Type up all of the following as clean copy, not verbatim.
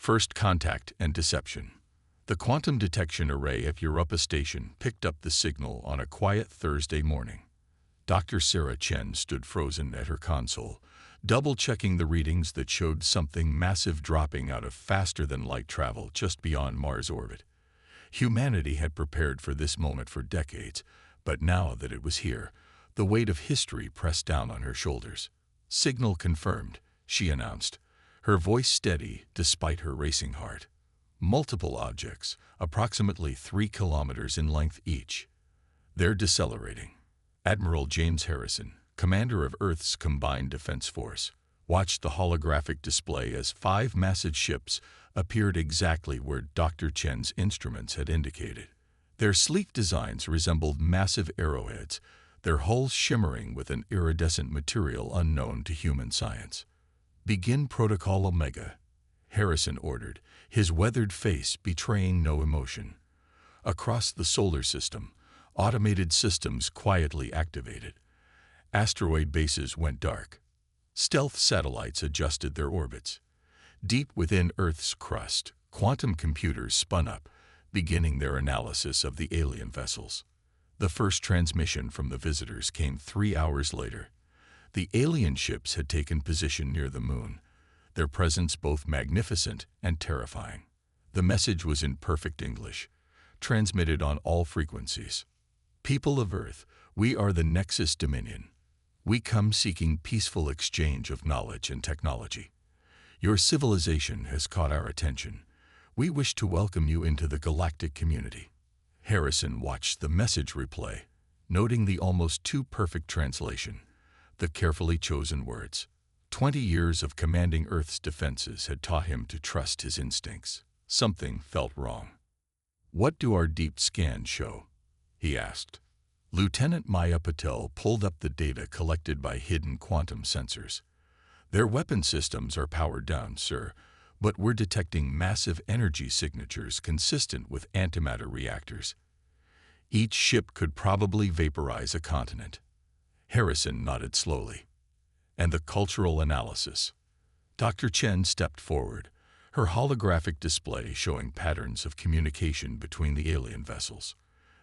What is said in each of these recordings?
First contact and deception. The quantum detection array at Europa Station picked up the signal on a quiet Thursday morning. Dr. Sarah Chen stood frozen at her console, double-checking the readings that showed something massive dropping out of faster-than-light travel just beyond Mars' orbit. Humanity had prepared for this moment for decades, but now that it was here, the weight of history pressed down on her shoulders. "Signal confirmed," she announced, her voice steady despite her racing heart. "Multiple objects, approximately 3 kilometers in length each. They're decelerating." Admiral James Harrison, commander of Earth's Combined Defense Force, watched the holographic display as 5 massive ships appeared exactly where Dr. Chen's instruments had indicated. Their sleek designs resembled massive arrowheads, their hulls shimmering with an iridescent material unknown to human science. "Begin Protocol Omega," Harrison ordered, his weathered face betraying no emotion. Across the solar system, automated systems quietly activated. Asteroid bases went dark. Stealth satellites adjusted their orbits. Deep within Earth's crust, quantum computers spun up, beginning their analysis of the alien vessels. The first transmission from the visitors came 3 hours later. The alien ships had taken position near the moon, their presence both magnificent and terrifying. The message was in perfect English, transmitted on all frequencies. "People of Earth, we are the Nexus Dominion. We come seeking peaceful exchange of knowledge and technology. Your civilization has caught our attention. We wish to welcome you into the galactic community." Harrison watched the message replay, noting the almost too perfect translation, the carefully chosen words. 20 years of commanding Earth's defenses had taught him to trust his instincts. Something felt wrong. "What do our deep scans show?" he asked. Lieutenant Maya Patel pulled up the data collected by hidden quantum sensors. "Their weapon systems are powered down, sir, but we're detecting massive energy signatures consistent with antimatter reactors. Each ship could probably vaporize a continent." Harrison nodded slowly. "And the cultural analysis?" Dr. Chen stepped forward, her holographic display showing patterns of communication between the alien vessels.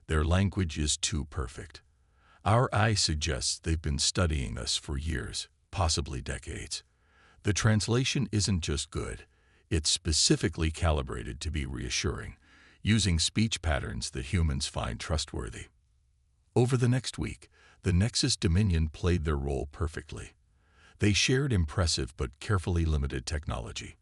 "Their language is too perfect. Our eye suggests they've been studying us for years, possibly decades. The translation isn't just good, it's specifically calibrated to be reassuring, using speech patterns that humans find trustworthy." Over the next week, the Nexus Dominion played their role perfectly. They shared impressive but carefully limited technology.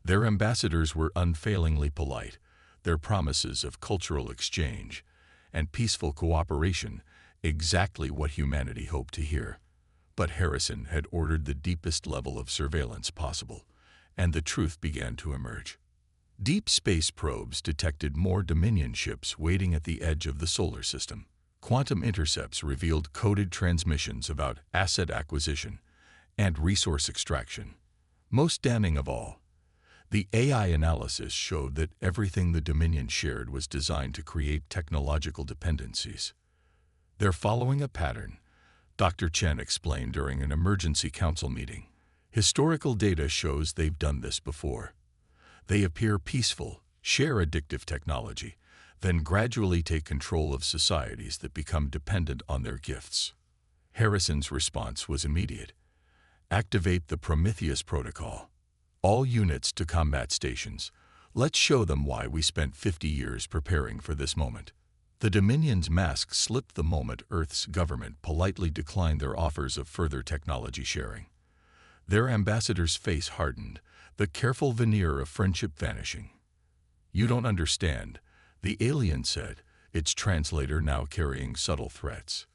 Their ambassadors were unfailingly polite, their promises of cultural exchange and peaceful cooperation exactly what humanity hoped to hear. But Harrison had ordered the deepest level of surveillance possible, and the truth began to emerge. Deep space probes detected more Dominion ships waiting at the edge of the solar system. Quantum intercepts revealed coded transmissions about asset acquisition and resource extraction. Most damning of all, the AI analysis showed that everything the Dominion shared was designed to create technological dependencies. "They're following a pattern," Dr. Chen explained during an emergency council meeting. "Historical data shows they've done this before. They appear peaceful, share addictive technology, then gradually take control of societies that become dependent on their gifts." Harrison's response was immediate. "Activate the Prometheus Protocol. All units to combat stations. Let's show them why we spent 50 years preparing for this moment." The Dominion's mask slipped the moment Earth's government politely declined their offers of further technology sharing. Their ambassador's face hardened, the careful veneer of friendship vanishing. "You don't understand," the alien said, its translator now carrying subtle threats.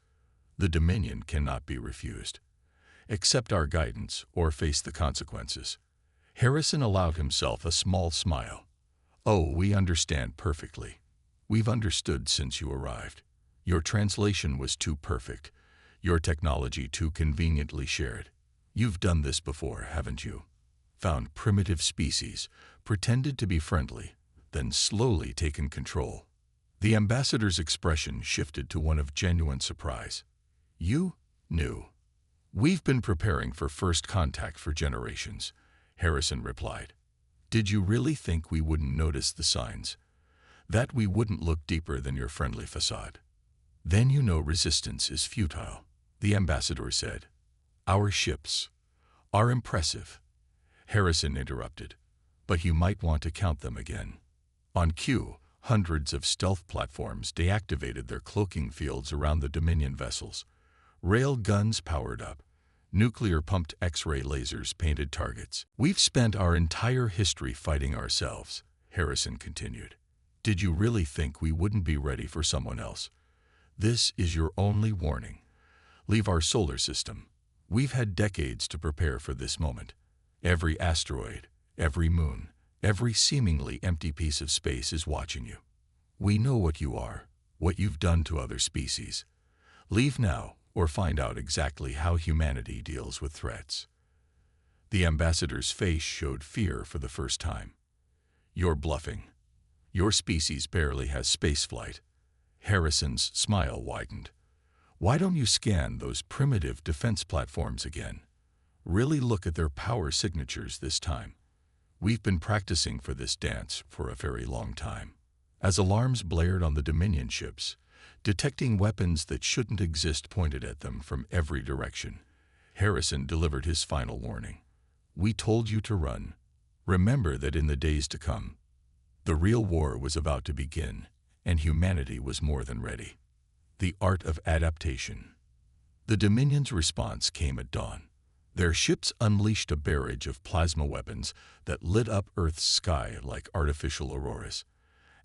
"The Dominion cannot be refused. Accept our guidance or face the consequences." Harrison allowed himself a small smile. "Oh, we understand perfectly. We've understood since you arrived. Your translation was too perfect, your technology too conveniently shared. You've done this before, haven't you? Found primitive species, pretended to be friendly, then slowly taken control." The ambassador's expression shifted to one of genuine surprise. "You knew." "We've been preparing for first contact for generations," Harrison replied. Did you really think we wouldn't notice the signs? That we wouldn't look deeper than your friendly facade? Then you know resistance is futile, the ambassador said. Our ships are impressive, Harrison interrupted, but you might want to count them again. On cue, hundreds of stealth platforms deactivated their cloaking fields around the Dominion vessels. Rail guns powered up. Nuclear-pumped X-ray lasers painted targets. We've spent our entire history fighting ourselves, Harrison continued. Did you really think we wouldn't be ready for someone else? This is your only warning. Leave our solar system. We've had decades to prepare for this moment. Every asteroid, every moon, every seemingly empty piece of space is watching you. We know what you are, what you've done to other species. Leave now, or find out exactly how humanity deals with threats. The ambassador's face showed fear for the first time. You're bluffing. Your species barely has spaceflight. Harrison's smile widened. Why don't you scan those primitive defense platforms again? Really look at their power signatures this time. We've been practicing for this dance for a very long time. As alarms blared on the Dominion ships, detecting weapons that shouldn't exist pointed at them from every direction, Harrison delivered his final warning. We told you to run. Remember that in the days to come, the real war was about to begin, and humanity was more than ready. The art of adaptation. The Dominion's response came at dawn. Their ships unleashed a barrage of plasma weapons that lit up Earth's sky like artificial auroras.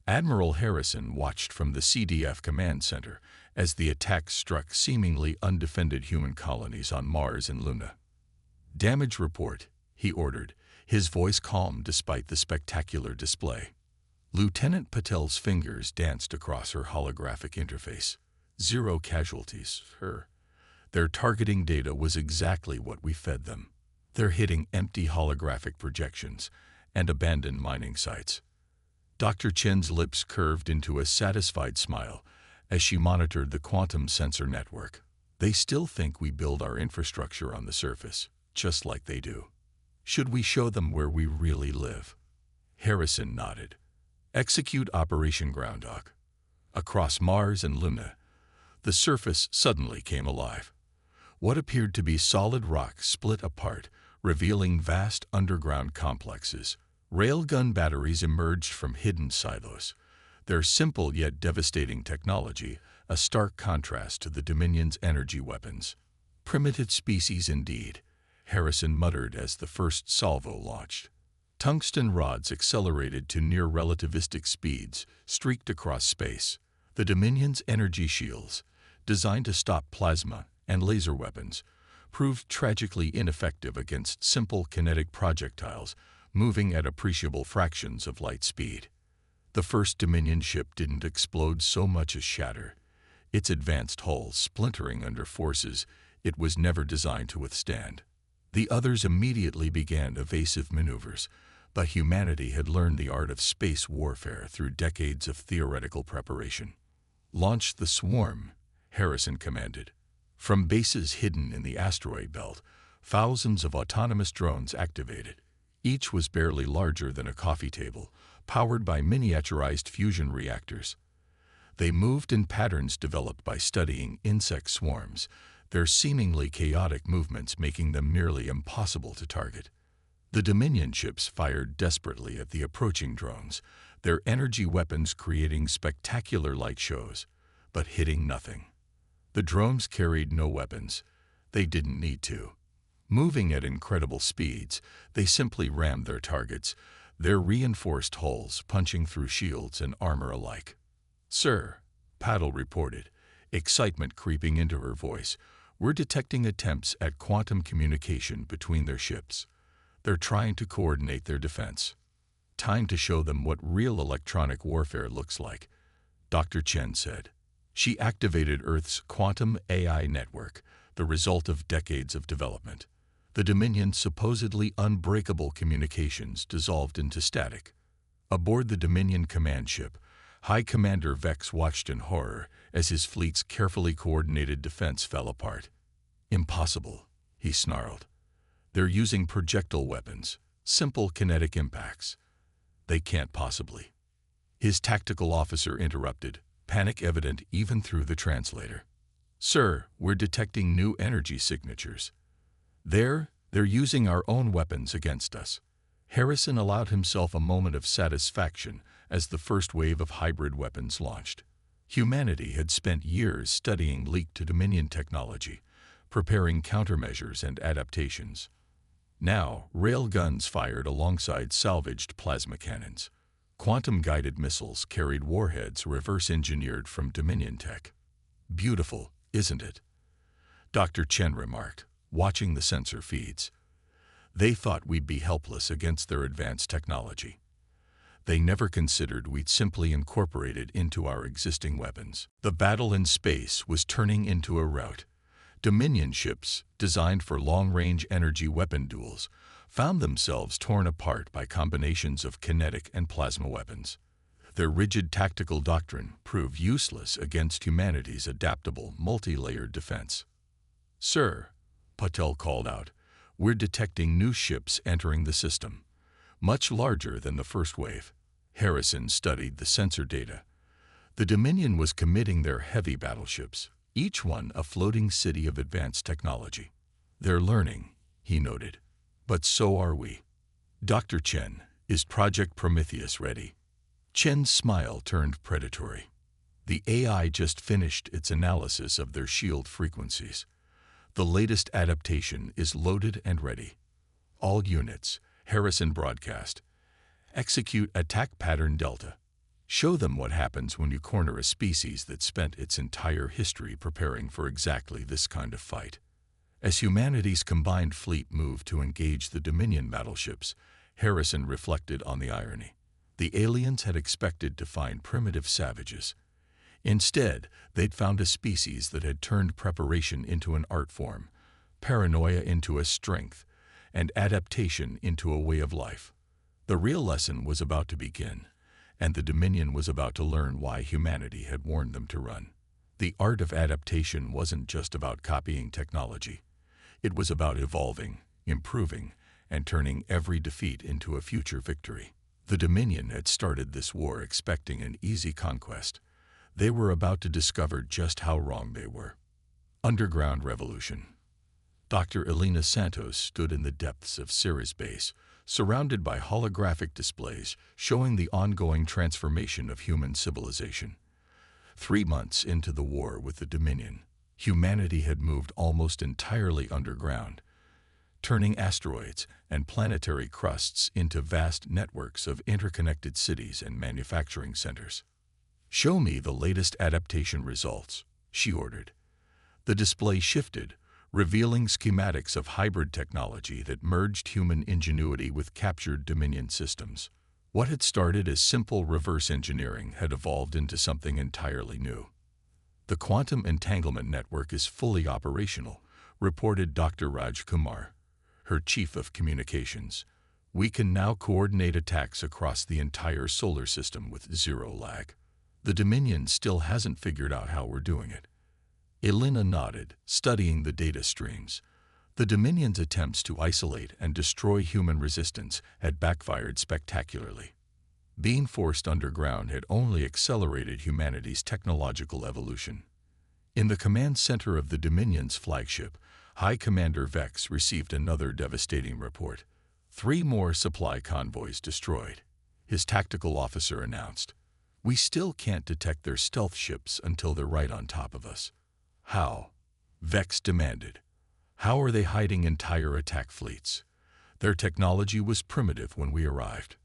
Admiral Harrison watched from the CDF command center as the attacks struck seemingly undefended human colonies on Mars and Luna. Damage report, he ordered, his voice calm despite the spectacular display. Lieutenant Patel's fingers danced across her holographic interface. 0 casualties, her. Their targeting data was exactly what we fed them. They're hitting empty holographic projections and abandoned mining sites. Dr. Chen's lips curved into a satisfied smile as she monitored the quantum sensor network. They still think we build our infrastructure on the surface, just like they do. Should we show them where we really live? Harrison nodded. Execute Operation Groundhog. Across Mars and Luna, the surface suddenly came alive. What appeared to be solid rock split apart, revealing vast underground complexes. Railgun batteries emerged from hidden silos. Their simple yet devastating technology, a stark contrast to the Dominion's energy weapons. Primitive species indeed, Harrison muttered as the first salvo launched. Tungsten rods accelerated to near-relativistic speeds, streaked across space. The Dominion's energy shields, designed to stop plasma and laser weapons, proved tragically ineffective against simple kinetic projectiles moving at appreciable fractions of light speed. The first Dominion ship didn't explode so much as shatter, its advanced hull splintering under forces it was never designed to withstand. The others immediately began evasive maneuvers, but humanity had learned the art of space warfare through decades of theoretical preparation. Launch the swarm, Harrison commanded. From bases hidden in the asteroid belt, thousands of autonomous drones activated. Each was barely larger than a coffee table, powered by miniaturized fusion reactors. They moved in patterns developed by studying insect swarms, their seemingly chaotic movements making them nearly impossible to target. The Dominion ships fired desperately at the approaching drones, their energy weapons creating spectacular light shows, but hitting nothing. The drones carried no weapons. They didn't need to. Moving at incredible speeds, they simply rammed their targets, their reinforced hulls punching through shields and armor alike. Sir, Paddle reported, excitement creeping into her voice, we're detecting attempts at quantum communication between their ships. They're trying to coordinate their defense. Time to show them what real electronic warfare looks like, Dr. Chen said. She activated Earth's quantum AI network, the result of decades of development. The Dominion's supposedly unbreakable communications dissolved into static. Aboard the Dominion command ship, High Commander Vex watched in horror as his fleet's carefully coordinated defense fell apart. Impossible, he snarled. They're using projectile weapons. Simple kinetic impacts. They can't possibly. His tactical officer interrupted, panic evident even through the translator. Sir, we're detecting new energy signatures. They're using our own weapons against us. Harrison allowed himself a moment of satisfaction as the first wave of hybrid weapons launched. Humanity had spent years studying leak-to-Dominion technology, preparing countermeasures and adaptations. Now, railguns fired alongside salvaged plasma cannons. Quantum-guided missiles carried warheads reverse-engineered from Dominion tech. Beautiful, isn't it? Dr. Chen remarked, watching the sensor feeds. They thought we'd be helpless against their advanced technology. They never considered we'd simply incorporate it into our existing weapons. The battle in space was turning into a rout. Dominion ships, designed for long-range energy weapon duels, found themselves torn apart by combinations of kinetic and plasma weapons. Their rigid tactical doctrine proved useless against humanity's adaptable, multi-layered defense. Sir, Patel called out, we're detecting new ships entering the system, much larger than the first wave. Harrison studied the sensor data. The Dominion was committing their heavy battleships, each one a floating city of advanced technology. They're learning, he noted. But so are we. Dr. Chen, is Project Prometheus ready? Chen's smile turned predatory. The AI just finished its analysis of their shield frequencies. The latest adaptation is loaded and ready. All units, Harrison broadcast. Execute attack pattern Delta. Show them what happens when you corner a species that spent its entire history preparing for exactly this kind of fight. As humanity's combined fleet moved to engage the Dominion battleships, Harrison reflected on the irony. The aliens had expected to find primitive savages. Instead, they'd found a species that had turned preparation into an art form, paranoia into a strength, and adaptation into a way of life. The real lesson was about to begin, and the Dominion was about to learn why humanity had warned them to run. The art of adaptation wasn't just about copying technology. It was about evolving, improving, and turning every defeat into a future victory. The Dominion had started this war expecting an easy conquest. They were about to discover just how wrong they were. Underground Revolution. Dr. Elena Santos stood in the depths of Ceres base, surrounded by holographic displays showing the ongoing transformation of human civilization. 3 months into the war with the Dominion, humanity had moved almost entirely underground, turning asteroids and planetary crusts into vast networks of interconnected cities and manufacturing centers. Show me the latest adaptation results, she ordered. The display shifted, revealing schematics of hybrid technology that merged human ingenuity with captured Dominion systems. What had started as simple reverse engineering had evolved into something entirely new. The quantum entanglement network is fully operational, reported Dr. Raj Kumar, her chief of communications. We can now coordinate attacks across the entire solar system with zero lag. The Dominion still hasn't figured out how we're doing it. Elena nodded, studying the data streams. The Dominion's attempts to isolate and destroy human resistance had backfired spectacularly. Being forced underground had only accelerated humanity's technological evolution. In the command center of the Dominion's flagship, High Commander Vex received another devastating report. 3 more supply convoys destroyed. His tactical officer announced. We still can't detect their stealth ships until they're right on top of us. How? Vex demanded. How are they hiding entire attack fleets? Their technology was primitive when we arrived.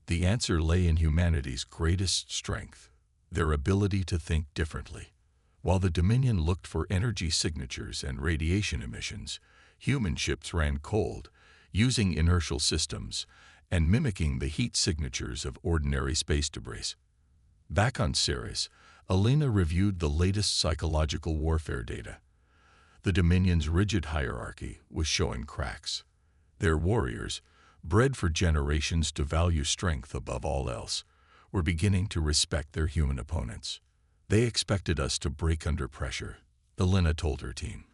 The answer lay in humanity's greatest strength, their ability to think differently. While the Dominion looked for energy signatures and radiation emissions, human ships ran cold, using inertial systems and mimicking the heat signatures of ordinary space debris. Back on Ceres, Elena reviewed the latest psychological warfare data. The Dominion's rigid hierarchy was showing cracks. Their warriors, bred for generations to value strength above all else, were beginning to respect their human opponents. They expected us to break under pressure, Elena told her team.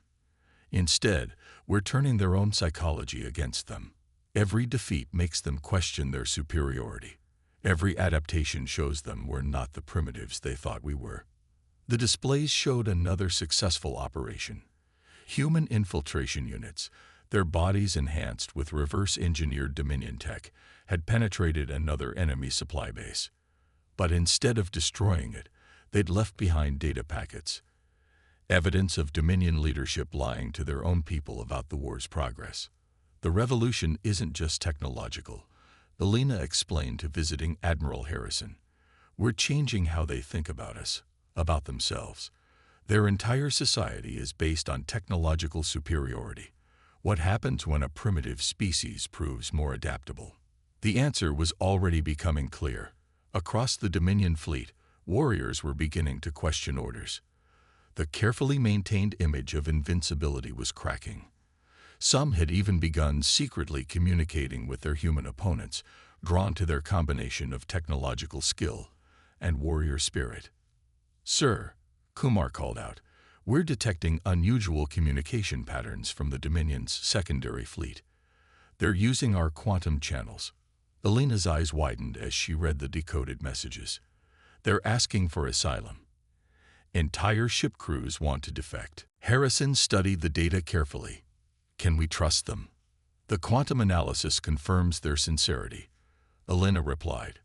Instead, we're turning their own psychology against them. Every defeat makes them question their superiority. Every adaptation shows them we're not the primitives they thought we were. The displays showed another successful operation. Human infiltration units, their bodies enhanced with reverse-engineered Dominion tech, had penetrated another enemy supply base. But instead of destroying it, they'd left behind data packets, evidence of Dominion leadership lying to their own people about the war's progress. The revolution isn't just technological, Elena explained to visiting Admiral Harrison. We're changing how they think about us, about themselves. Their entire society is based on technological superiority. What happens when a primitive species proves more adaptable? The answer was already becoming clear. Across the Dominion fleet, warriors were beginning to question orders. The carefully maintained image of invincibility was cracking. Some had even begun secretly communicating with their human opponents, drawn to their combination of technological skill and warrior spirit. "Sir," Kumar called out, "we're detecting unusual communication patterns from the Dominion's secondary fleet. They're using our quantum channels." Elena's eyes widened as she read the decoded messages. "They're asking for asylum. Entire ship crews want to defect." Harrison studied the data carefully. "Can we trust them?" "The quantum analysis confirms their sincerity," Elena replied.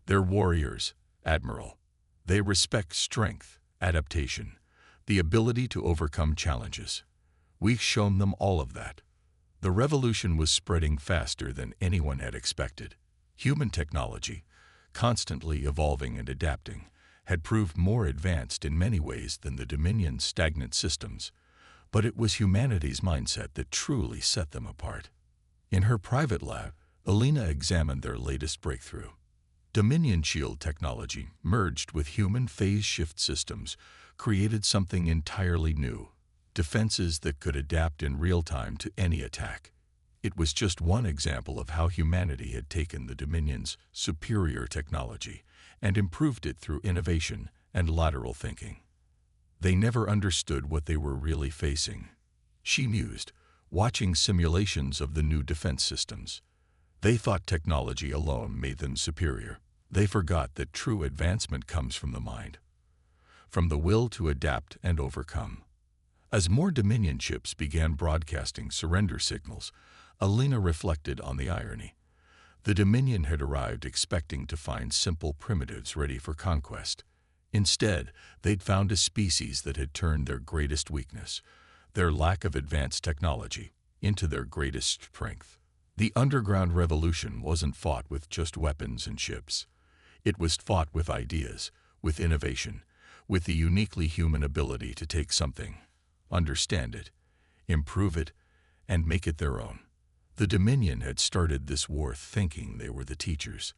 "They're warriors, Admiral. They respect strength, adaptation, the ability to overcome challenges. We've shown them all of that." The revolution was spreading faster than anyone had expected. Human technology, constantly evolving and adapting, had proved more advanced in many ways than the Dominion's stagnant systems, but it was humanity's mindset that truly set them apart. In her private lab, Elena examined their latest breakthrough. Dominion shield technology, merged with human phase shift systems, created something entirely new, defenses that could adapt in real time to any attack. It was just one example of how humanity had taken the Dominion's superior technology and improved it through innovation and lateral thinking. They never understood what they were really facing, she mused, watching simulations of the new defense systems. They thought technology alone made them superior. They forgot that true advancement comes from the mind, from the will to adapt and overcome. As more Dominion ships began broadcasting surrender signals, Elena reflected on the irony. The Dominion had arrived expecting to find simple primitives ready for conquest. Instead, they'd found a species that had turned their greatest weakness, their lack of advanced technology, into their greatest strength. The underground revolution wasn't fought with just weapons and ships. It was fought with ideas, with innovation, with the uniquely human ability to take something, understand it, improve it, and make it their own. The Dominion had started this war thinking they were the teachers.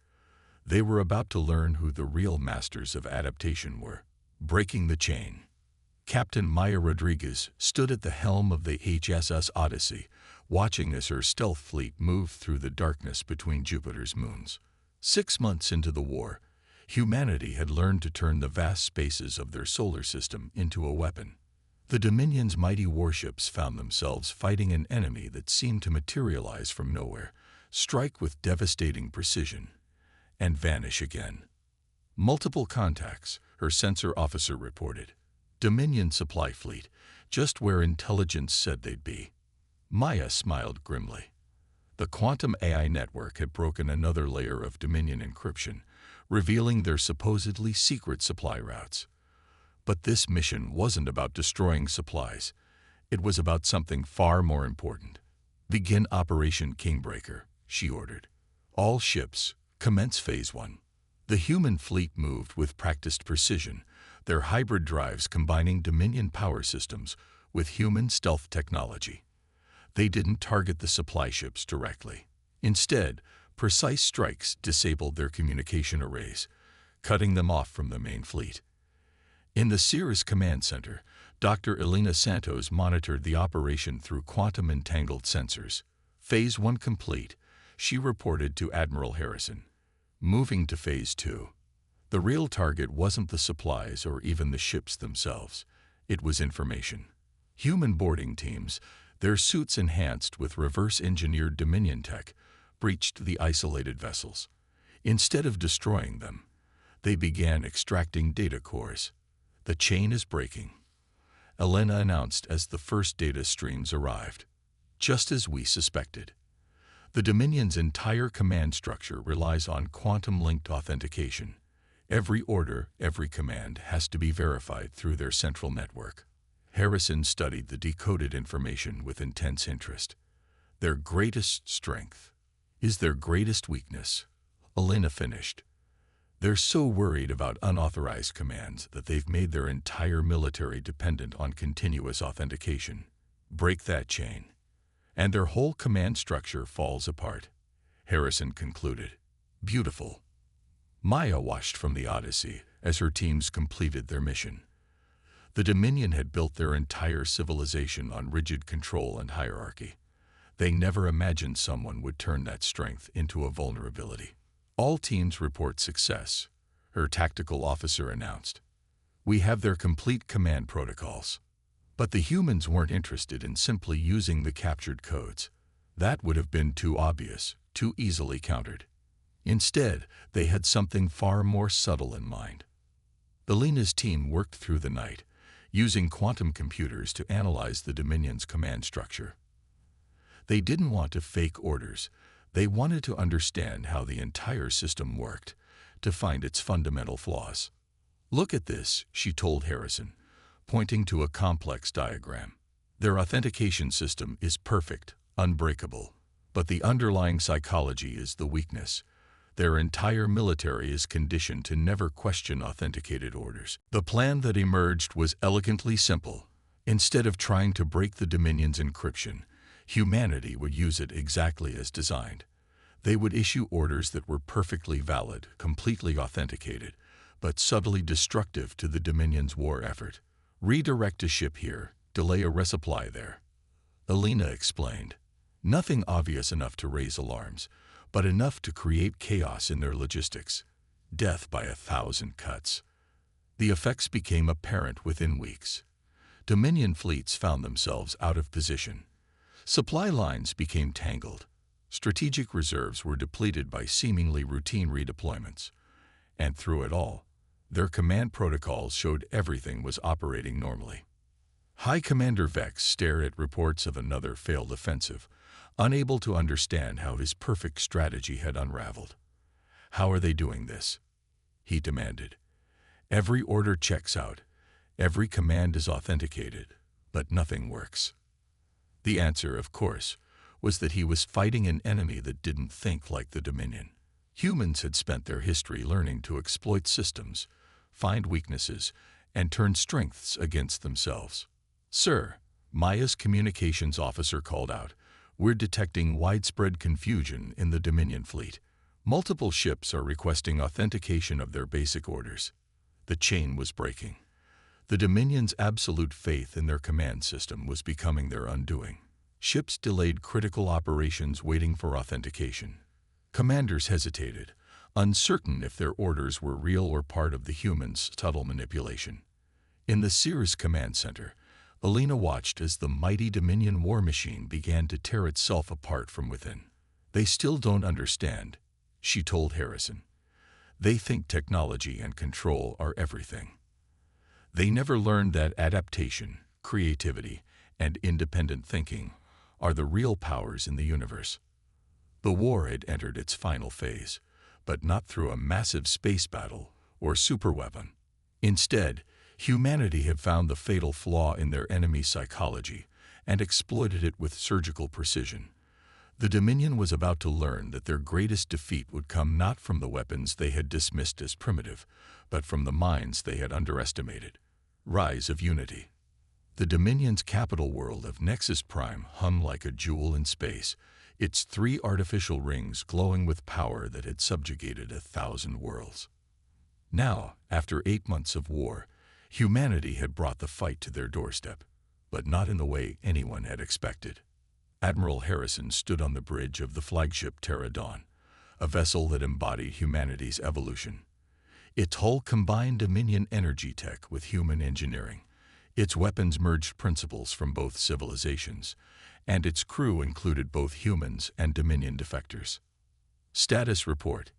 They were about to learn who the real masters of adaptation were. Breaking the chain. Captain Maya Rodriguez stood at the helm of the HSS Odyssey, watching as her stealth fleet moved through the darkness between Jupiter's moons. 6 months into the war, humanity had learned to turn the vast spaces of their solar system into a weapon. The Dominion's mighty warships found themselves fighting an enemy that seemed to materialize from nowhere, strike with devastating precision, and vanish again. "Multiple contacts," her sensor officer reported. "Dominion supply fleet, just where intelligence said they'd be." Maya smiled grimly. The quantum AI network had broken another layer of Dominion encryption, revealing their supposedly secret supply routes. But this mission wasn't about destroying supplies. It was about something far more important. "Begin Operation Kingbreaker," she ordered. "All ships, commence Phase 1. The human fleet moved with practiced precision, their hybrid drives combining Dominion power systems with human stealth technology. They didn't target the supply ships directly. Instead, precise strikes disabled their communication arrays, cutting them off from the main fleet. In the Cirrus Command Center, Dr. Elena Santos monitored the operation through quantum-entangled sensors. Phase 1 complete, she reported to Admiral Harrison. Moving to Phase 2. The real target wasn't the supplies or even the ships themselves. It was information. Human boarding teams, Their suits, enhanced with reverse-engineered Dominion tech, breached the isolated vessels. Instead of destroying them, they began extracting data cores. "The chain is breaking," Elena announced as the first data streams arrived. "Just as we suspected." The Dominion's entire command structure relies on quantum-linked authentication. Every order, every command has to be verified through their central network. Harrison studied the decoded information with intense interest. "Their greatest strength is their greatest weakness," Elena finished. "They're so worried about unauthorized commands that they've made their entire military dependent on continuous authentication. Break that chain, and their whole command structure falls apart," Harrison concluded. "Beautiful." Maya watched from the Odyssey as her teams completed their mission. The Dominion had built their entire civilization on rigid control and hierarchy. They never imagined someone would turn that strength into a vulnerability. "All teams report success," her tactical officer announced. "We have their complete command protocols." But the humans weren't interested in simply using the captured codes. That would have been too obvious, too easily countered. Instead, they had something far more subtle in mind. Elena's team worked through the night, using quantum computers to analyze the Dominion's command structure. They didn't want to fake orders. They wanted to understand how the entire system worked, to find its fundamental flaws. "Look at this," she told Harrison, pointing to a complex diagram. "Their authentication system is perfect, unbreakable, but the underlying psychology is the weakness. Their entire military is conditioned to never question authenticated orders." The plan that emerged was elegantly simple. Instead of trying to break the Dominion's encryption, humanity would use it exactly as designed. They would issue orders that were perfectly valid, completely authenticated, but subtly destructive to the Dominion's war effort. "Redirect a ship here, delay a resupply there," Elena explained. Nothing obvious enough to raise alarms, but enough to create chaos in their logistics. Death by 1,000 cuts. The effects became apparent within weeks. Dominion fleets found themselves out of position. Supply lines became tangled. Strategic reserves were depleted by seemingly routine redeployments. And through it all, their command protocols showed everything was operating normally. High Commander Vex stared at reports of another failed offensive, unable to understand how his perfect strategy had unraveled. "How are they doing this?" he demanded. "Every order checks out, every command is authenticated, but nothing works." The answer, of course, was that he was fighting an enemy that didn't think like the Dominion. Humans had spent their history learning to exploit systems, find weaknesses, and turn strengths against themselves. "Sir," Maya's communications officer called out, "we're detecting widespread confusion in the Dominion fleet. Multiple ships are requesting authentication of their basic orders." The chain was breaking. The Dominion's absolute faith in their command system was becoming their undoing. Ships delayed critical operations waiting for authentication. Commanders hesitated, uncertain if their orders were real or part of the humans' subtle manipulation. In the Cirrus Command Center, Elena watched as the mighty Dominion war machine began to tear itself apart from within. "They still don't understand," she told Harrison. "They think technology and control are everything. They never learned that adaptation, creativity, and independent thinking are the real powers in the universe." The war had entered its final phase, but not through a massive space battle or superweapon. Instead, humanity had found the fatal flaw in their enemy's psychology and exploited it with surgical precision. The Dominion was about to learn that their greatest defeat would come not from the weapons they had dismissed as primitive, but from the minds they had underestimated. Rise of Unity. The Dominion's capital world of Nexus Prime hung like a jewel in space, its 3 artificial rings glowing with power that had subjugated 1,000 worlds. Now, after 8 months of war, humanity had brought the fight to their doorstep, but not in the way anyone had expected. Admiral Harrison stood on the bridge of the flagship Terra Dawn, a vessel that embodied humanity's evolution. Its hull combined Dominion energy tech with human engineering, Its weapons merged principles from both civilizations, and its crew included both humans and Dominion defectors. "Status report,"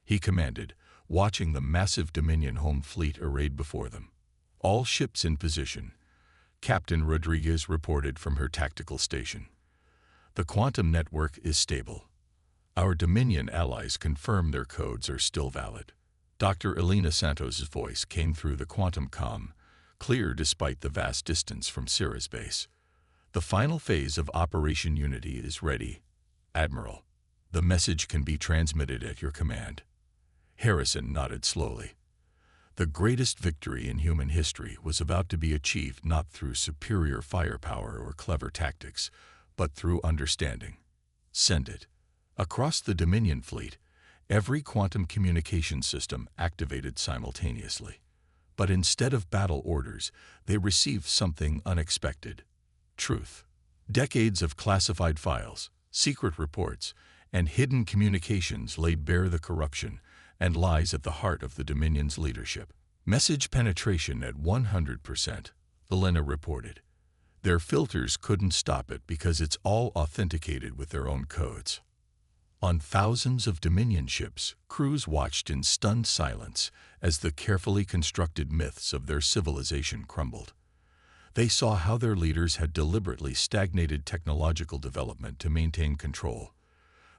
he commanded, watching the massive Dominion home fleet arrayed before them. "All ships in position," Captain Rodriguez reported from her tactical station. "The quantum network is stable. Our Dominion allies confirm their codes are still valid." Dr. Elena Santos' voice came through the quantum comm, clear despite the vast distance from Syrah's base. "The final phase of Operation Unity is ready, Admiral. The message can be transmitted at your command." Harrison nodded slowly. The greatest victory in human history was about to be achieved not through superior firepower or clever tactics, but through understanding. "Send it." Across the Dominion fleet, every quantum communication system activated simultaneously. But instead of battle orders, they received something unexpected: truth. Decades of classified files, secret reports, and hidden communications laid bare the corruption and lies at the heart of the Dominion's leadership. "Message penetration at 100%, Elena reported. "Their filters couldn't stop it because it's all authenticated with their own codes." On thousands of Dominion ships, crews watched in stunned silence as the carefully constructed myths of their civilization crumbled. They saw how their leaders had deliberately stagnated technological development to maintain control.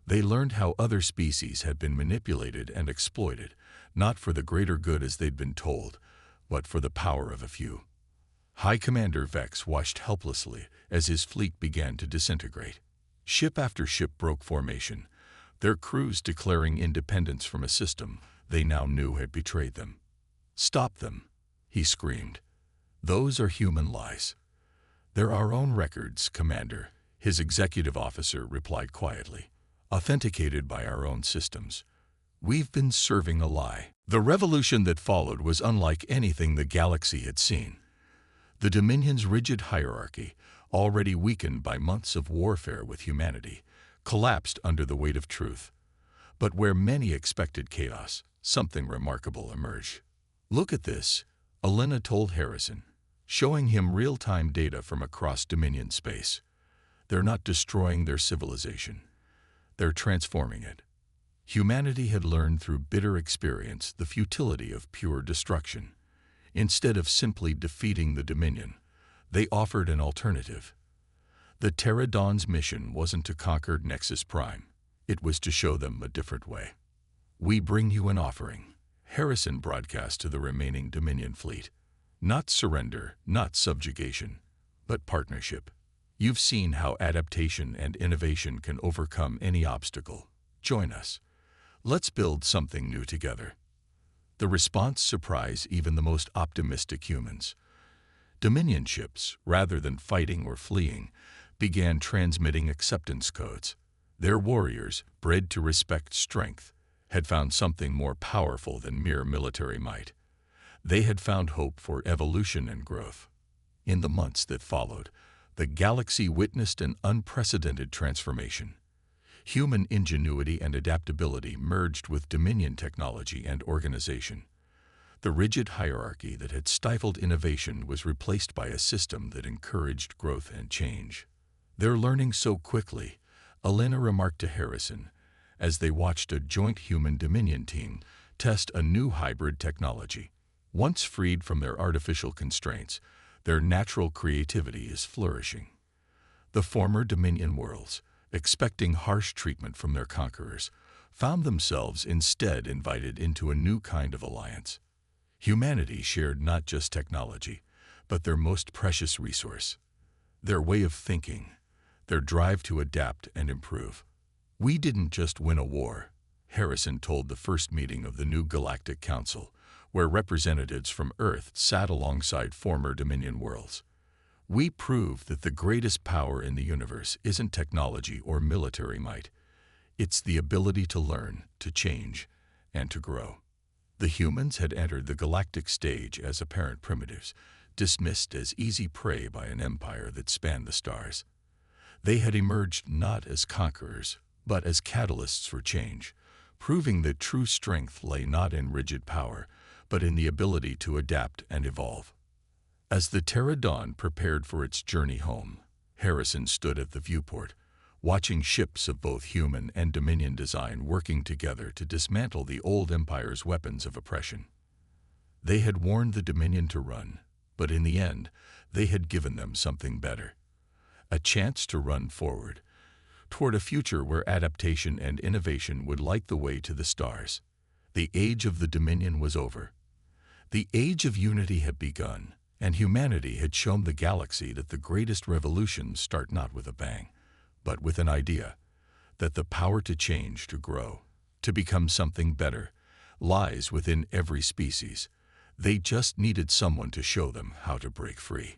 They learned how other species had been manipulated and exploited, not for the greater good as they'd been told, but for the power of a few. High Commander Vex watched helplessly as his fleet began to disintegrate. Ship after ship broke formation, their crews declaring independence from a system they now knew had betrayed them. "Stop them," he screamed. "Those are human lies." "They're our own records, Commander," his executive officer replied quietly. "Authenticated by our own systems. We've been serving a lie." The revolution that followed was unlike anything the galaxy had seen. The Dominion's rigid hierarchy, already weakened by months of warfare with humanity, collapsed under the weight of truth. But where many expected chaos, something remarkable emerged. "Look at this," Elena told Harrison, showing him real-time data from across Dominion space. "They're not destroying their civilization. They're transforming it." Humanity had learned through bitter experience the futility of pure destruction. Instead of simply defeating the Dominion, they offered an alternative. The Terra Dawn's mission wasn't to conquer Nexus Prime. It was to show them a different way. "We bring you an offering," Harrison broadcast to the remaining Dominion fleet. "Not surrender, not subjugation, but partnership. You've seen how adaptation and innovation can overcome any obstacle. Join us. Let's build something new together." The response surprised even the most optimistic humans. Dominion ships, rather than fighting or fleeing, began transmitting acceptance codes. Their warriors, bred to respect strength, had found something more powerful than mere military might. They had found hope for evolution and growth. In the months that followed, the galaxy witnessed an unprecedented transformation. Human ingenuity and adaptability merged with Dominion technology and organization. The rigid hierarchy that had stifled innovation was replaced by a system that encouraged growth and change. "They're learning so quickly," Elena remarked to Harrison, as they watched a joint human-Dominion team test a new hybrid technology. Once freed from their artificial constraints, their natural creativity is flourishing. The former Dominion worlds, expecting harsh treatment from their conquerors, found themselves instead invited into a new kind of alliance. Humanity shared not just technology, but their most precious resource: their way of thinking, their drive to adapt and improve. "We didn't just win a war," Harrison told the first meeting of the new Galactic Council, where representatives from Earth sat alongside former Dominion worlds. "We proved that the greatest power in the universe isn't technology or military might. It's the ability to learn, to change, and to grow." The humans had entered the galactic stage as apparent primitives, dismissed as easy prey by an empire that spanned the stars. They had emerged not as conquerors, but as catalysts for change, proving that true strength lay not in rigid power, but in the ability to adapt and evolve. As the Pterodon prepared for its journey home, Harrison stood at the viewport, watching ships of both human and Dominion design working together to dismantle the old Empire's weapons of oppression. They had warned the Dominion to run, but in the end, they had given them something better. A chance to run forward, toward a future where adaptation and innovation would light the way to the stars. The age of the Dominion was over. The age of unity had begun, and humanity had shown the galaxy that the greatest revolutions start not with a bang, but with an idea, that the power to change, to grow, to become something better, lies within every species. They just needed someone to show them how to break free.